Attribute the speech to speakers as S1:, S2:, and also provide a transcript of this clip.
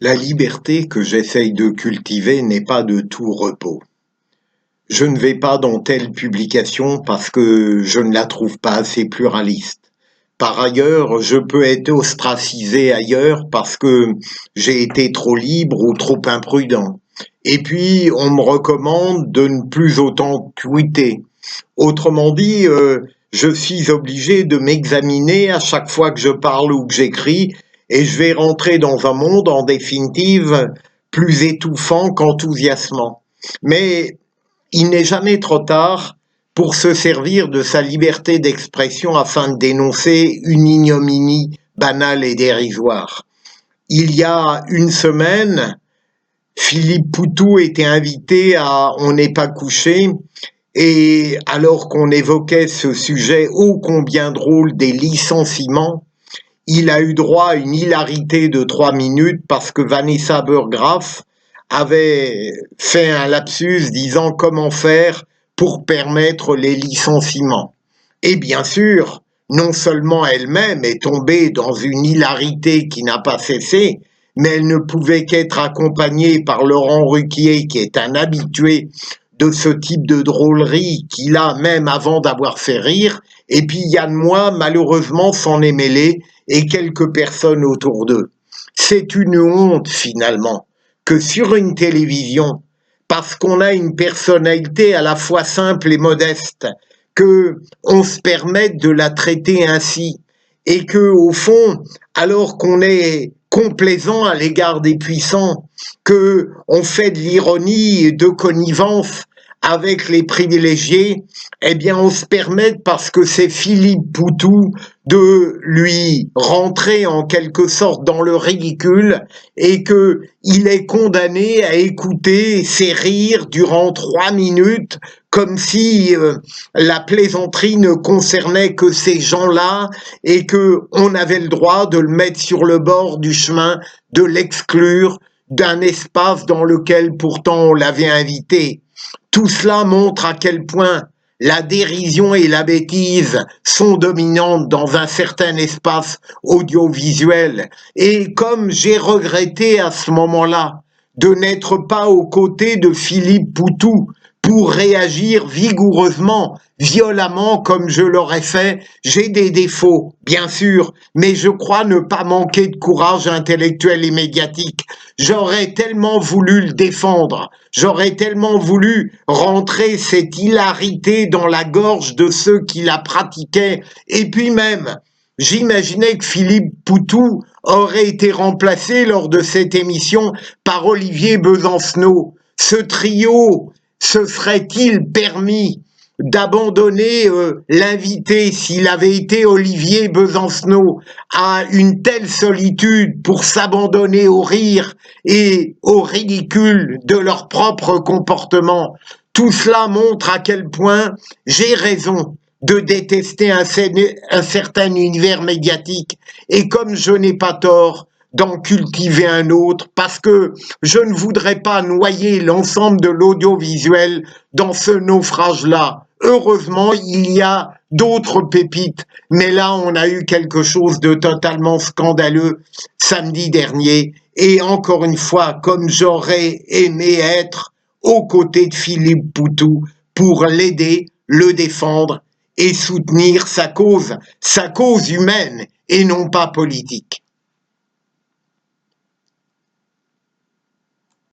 S1: La liberté que j'essaye de cultiver n'est pas de tout repos. Je ne vais pas dans telle publication parce que je ne la trouve pas assez pluraliste. Par ailleurs, je peux être ostracisé ailleurs parce que j'ai été trop libre ou trop imprudent. Et puis, on me recommande de ne plus autant tweeter. Autrement dit, je suis obligé de m'examiner à chaque fois que je parle ou que j'écris, et je vais rentrer dans un monde, en définitive, plus étouffant qu'enthousiasmant. Mais il n'est jamais trop tard pour se servir de sa liberté d'expression afin de dénoncer une ignominie banale et dérisoire. Il y a une semaine, Philippe Poutou était invité à On n'est pas couché, et alors qu'on évoquait ce sujet ô combien drôle des licenciements, il a eu droit à une hilarité de 3 minutes parce que Vanessa Burgraff avait fait un lapsus disant comment faire pour permettre les licenciements. Et bien sûr, non seulement elle-même est tombée dans une hilarité qui n'a pas cessé, mais elle ne pouvait qu'être accompagnée par Laurent Ruquier, qui est un habitué de ce type de drôlerie qu'il a même avant d'avoir fait rire, et puis Yann Moix, malheureusement, s'en est mêlé, et quelques personnes autour d'eux. C'est une honte, finalement, que sur une télévision, parce qu'on a une personnalité à la fois simple et modeste, que on se permette de la traiter ainsi, et que, au fond, alors qu'on est complaisant à l'égard des puissants, que on fait de l'ironie et de connivence avec les privilégiés, eh bien on se permet, parce que c'est Philippe Poutou, de lui rentrer en quelque sorte dans le ridicule et que il est condamné à écouter ses rires durant 3 minutes comme si la plaisanterie ne concernait que ces gens-là et que on avait le droit de le mettre sur le bord du chemin, de l'exclure d'un espace dans lequel pourtant on l'avait invité. Tout cela montre à quel point la dérision et la bêtise sont dominantes dans un certain espace audiovisuel. Et comme j'ai regretté à ce moment-là de n'être pas aux côtés de Philippe Poutou pour réagir vigoureusement, violemment comme je l'aurais fait, j'ai des défauts, bien sûr, mais je crois ne pas manquer de courage intellectuel et médiatique. J'aurais tellement voulu le défendre, j'aurais tellement voulu rentrer cette hilarité dans la gorge de ceux qui la pratiquaient, et puis même, j'imaginais que Philippe Poutou aurait été remplacé lors de cette émission par Olivier Besancenot. Ce trio se serait-il permis d'abandonner l'invité, s'il avait été Olivier Besancenot, à une telle solitude pour s'abandonner au rire et au ridicule de leur propre comportement? Tout cela montre à quel point j'ai raison de détester un certain univers médiatique, et comme je n'ai pas tort d'en cultiver un autre, parce que je ne voudrais pas noyer l'ensemble de l'audiovisuel dans ce naufrage-là. Heureusement, il y a d'autres pépites, mais là, on a eu quelque chose de totalement scandaleux samedi dernier, et encore une fois, comme j'aurais aimé être aux côtés de Philippe Poutou pour l'aider, le défendre et soutenir sa cause humaine et non pas politique.